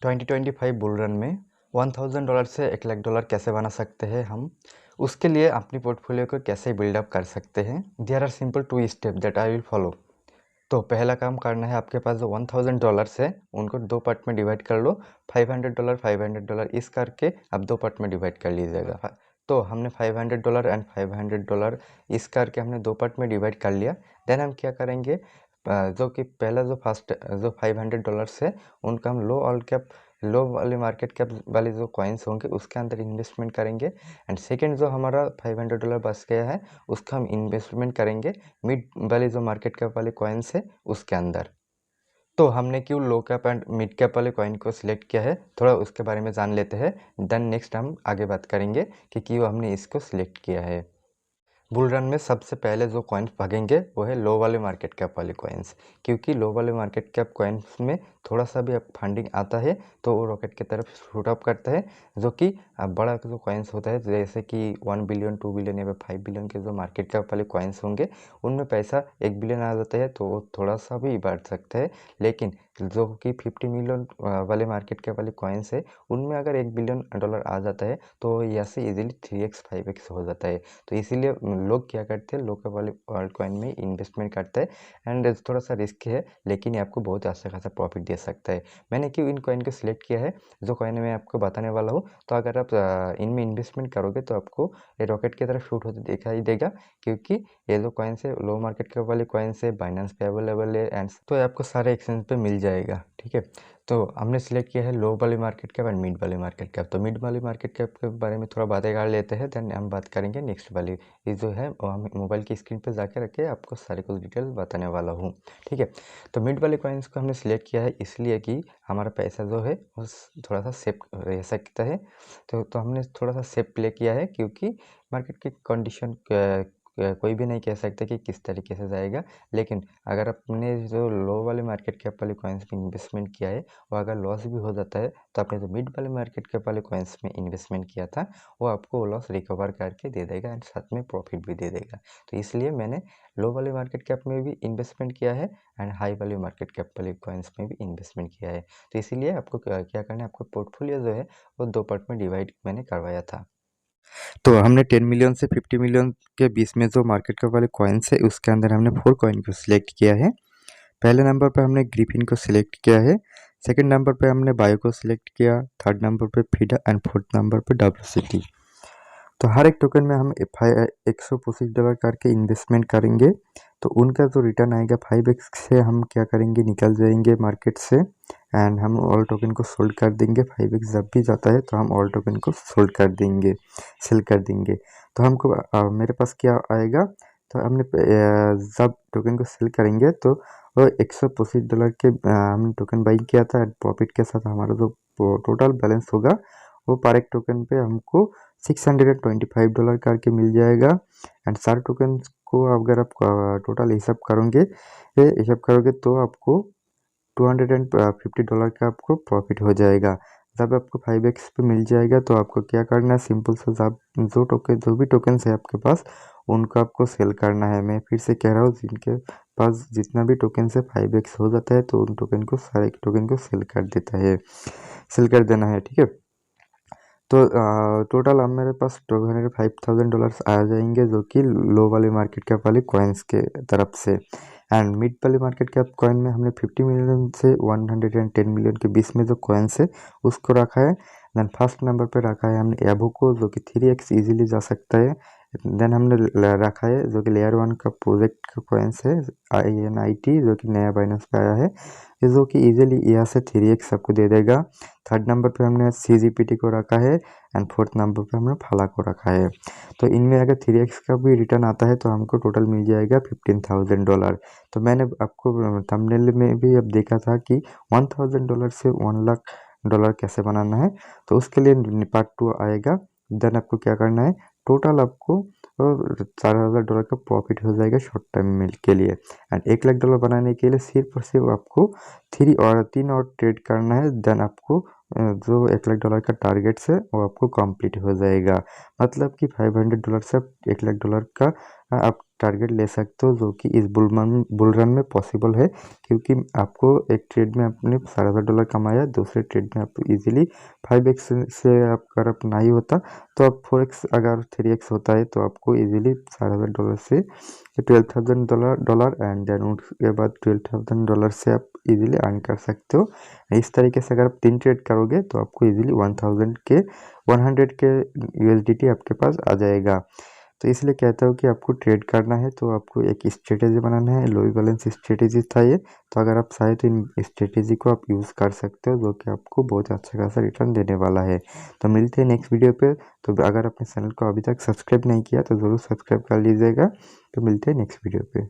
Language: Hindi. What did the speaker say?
2025 बुल रन में $1000 से $1,00,000 कैसे बना सकते हैं हम, उसके लिए अपनी पोर्टफोलियो को कैसे बिल्डअप कर सकते हैं। There are simple 2 step that I will follow. तो पहला काम करना है, आपके पास जो $1000 है उनको 2 पार्ट में डिवाइड कर लो। $500 $500 इस करके आप 2 पार्ट में डिवाइड कर लीजिएगा। तो हमने $500 एंड $500 इस करके हमने 2 पार्ट में डिवाइड कर लिया। देन हम क्या करेंगे, जो कि पहला जो फर्स्ट जो $500 है उनका हम लो वाले मार्केट कैप वाले जो कॉइन्स होंगे उसके अंदर इन्वेस्टमेंट करेंगे। एंड सेकेंड जो हमारा $500 बच गया है उसका हम इन्वेस्टमेंट करेंगे मिड वाले जो मार्केट कैप वाले कॉइन्स है उसके अंदर। तो हमने क्यों लो कैप एंड मिड कैप वाले कॉइन को सिलेक्ट किया है, थोड़ा उसके बारे में जान लेते हैं। देन नेक्स्ट हम आगे बात करेंगे कि क्यों हमने इसको सिलेक्ट किया है। बुल रन में सबसे पहले जो कॉइन्स भागेंगे वो है लो वाले मार्केट कैप वाले कॉइन्स, क्योंकि लो वाले मार्केट कैप कॉइन्स में थोड़ा सा भी फंडिंग आता है तो वो रॉकेट की तरफ शूट अप करता है। जो कि बड़ा जो कॉइन्स होता है जैसे कि 1 बिलियन 2 बिलियन या 5 बिलियन के जो मार्केट कैप वाले कॉइन्स होंगे उनमें पैसा 1 बिलियन आ जाता है तो वो थोड़ा सा भी बढ़ सकता है। लेकिन जो कि 50 मिलियन वाले मार्केट कैप वाले कॉइन्स है उनमें अगर $1 बिलियन आ जाता है तो यहाँ से इजीली 3x 5x हो जाता है। तो इसीलिए लोग क्या करते हैं, लोकल वाले वर्ल्ड कॉइन में इन्वेस्टमेंट करते हैं। एंड थोड़ा सा रिस्क है लेकिन ये आपको बहुत अच्छा खासा प्रॉफिट दे सकता है। मैंने क्यों इन कॉइन को सिलेक्ट किया है, जो कॉइन मैं आपको बताने वाला हूँ। तो अगर आप इनमें इन्वेस्टमेंट करोगे तो आपको ये रॉकेट की तरफ शूट होते दिखाई देगा, क्योंकि ये जो कॉइन्स है लो मार्केट के वाले कॉइन्स है, बाइनेंस पे अवेलेबल है एंड तो ये आपको सारे एक्सचेंज पे मिल जाएगा। ठीक है, तो हमने सिलेक्ट किया है लो वाले मार्केट कैप एंड मिड वाले मार्केट कैप। तो मिड वाले मार्केट कैप के बारे में थोड़ा बातें कर लेते हैं, देन हम बात करेंगे नेक्स्ट वाली। ये जो है वो हम मोबाइल की स्क्रीन पे जाके रखे आपको सारे कुछ डिटेल बताने वाला हूँ। ठीक है, तो मिड वाले कॉइन्स को हमने सिलेक्ट किया है इसलिए कि हमारा पैसा जो है वो थोड़ा सा सेफ रह सकता है। तो हमने थोड़ा सा सेफ प्ले किया है, क्योंकि मार्केट की कंडीशन कोई भी नहीं कह सकता कि किस तरीके से जाएगा। लेकिन अगर आपने जो लो वाले मार्केट कैप वाले कॉइन्स में इन्वेस्टमेंट किया है वो अगर लॉस भी हो जाता है तो आपने जो मिड वाले मार्केट कैप वाले कॉइन्स में इन्वेस्टमेंट किया था वो आपको वो लॉस रिकवर करके दे देगा एंड साथ में प्रॉफिट भी दे देगा। तो इसलिए मैंने लो वाले मार्केट कैप में भी इन्वेस्टमेंट किया है एंड हाई वाले मार्केट कैप वाले कॉइन्स में भी इन्वेस्टमेंट किया है। तो इसीलिए आपको क्या करना है, आपको पोर्टफोलियो जो है वो 2 पार्ट में डिवाइड मैंने करवाया था। तो हमने 10 मिलियन से 50 मिलियन के बीच में जो मार्केट कैप वाले कॉइन्स है उसके अंदर हमने 4 कॉइन को सिलेक्ट किया है। पहले नंबर पे हमने ग्रिफिन को सिलेक्ट किया है, सेकंड नंबर पे हमने बायो को सिलेक्ट किया, थर्ड नंबर पे फीडा एंड फोर्थ नंबर पे WCT। तो हर एक टोकन में हम $125 करके इन्वेस्टमेंट करेंगे। तो उनका जो रिटर्न आएगा 5x से हम क्या करेंगे, निकल जाएंगे मार्केट से एंड हम ऑल टोकन को सोल्ड कर देंगे। 5x जब भी जाता है तो हम ऑल टोकन को सोल्ड कर देंगे, सेल कर देंगे। तो हमको मेरे पास क्या आएगा, तो हमने जब टोकन को सेल करेंगे तो वो $125 के हमने टोकन बाई किया था एंड प्रॉफिट के साथ हमारा जो टोटल बैलेंस होगा वो पर एक टोकन पे हमको $625 करके मिल जाएगा। एंड सारे टोकन को अगर आप टोटल हिसाब करोगे तो आपको $250 का आपको प्रॉफिट हो जाएगा। जब आपको 5x पे मिल जाएगा तो आपको क्या करना है, सिंपल सा जब जो भी टोकन है आपके पास उनको आपको सेल करना है। मैं फिर से कह रहा हूँ, जिनके पास जितना भी टोकन से 5x हो जाता है तो उन टोकन को सारे टोकन को सेल कर देना है। ठीक है, तो टोटल अब मेरे पास $205,000 आ जाएंगे, जो कि लो वाले मार्केट कैप वाले कॉइन्स के तरफ से। एंड मिड वाले मार्केट कैप कॉइन में हमने 50 मिलियन से 110 मिलियन के बीच में जो कॉइन्स है उसको रखा है। देन फर्स्ट नंबर पे रखा है हमने एबो को, जो कि 3x इजीली जा सकता है। देन हमने रखा है जो कि लेयर 1 का प्रोजेक्ट का कॉइन्स है INIT, जो कि नया बाइनेंस पे आया है, ये जो कि इजीली यहाँ से 3x आपको दे देगा। थर्ड नंबर पे हमने CGPT को रखा है एंड फोर्थ नंबर पे हमने फला को रखा है। तो इनमें अगर 3x का भी रिटर्न आता है तो हमको टोटल मिल जाएगा $15,000। तो मैंने आपको थंबनेल में भी अब देखा था कि $1,000 से $1,00,000 कैसे बनाना है, तो उसके लिए पार्ट 2 आएगा। देन आपको क्या करना है, टोटल आपको $4,000 का प्रॉफिट हो जाएगा शॉर्ट टाइम में के लिए। एंड $1,00,000 बनाने के लिए सिर्फ और सिर्फ आपको 3 और ट्रेड करना है। देन आपको जो $1,00,000 का टारगेट है वो आपको कंप्लीट हो जाएगा। मतलब कि $500 से आप $1,00,000 का आप टारगेट ले सकते हो, जो कि इस बुल रन में पॉसिबल है, क्योंकि आपको एक ट्रेड में आपने $7,500 कमाया, दूसरे ट्रेड में आपको इजीली 5x से अगर आप नहीं होता तो आप 4x, अगर 3x होता है तो आपको इजीली $7,500 से $12,000 एंड देन उसके बाद $12,000 से आप इजीली अर्न कर सकते हो। इस तरीके से अगर आप 3 ट्रेड करोगे तो आपको इजीली 100 के USDT आपके पास आ जाएगा। तो इसलिए कहता हूँ कि आपको ट्रेड करना है तो आपको एक स्ट्रेटेजी बनाना है। लो बैलेंस स्ट्रेटेजी था ये, तो अगर आप चाहे तो इन स्ट्रेटेजी को आप यूज़ कर सकते हो, जो कि आपको बहुत अच्छा खासा रिटर्न देने वाला है। तो मिलते हैं नेक्स्ट वीडियो पे। तो अगर आपने चैनल को अभी तक सब्सक्राइब नहीं किया तो ज़रूर सब्सक्राइब कर लीजिएगा। तो मिलते हैं नेक्स्ट वीडियो पे।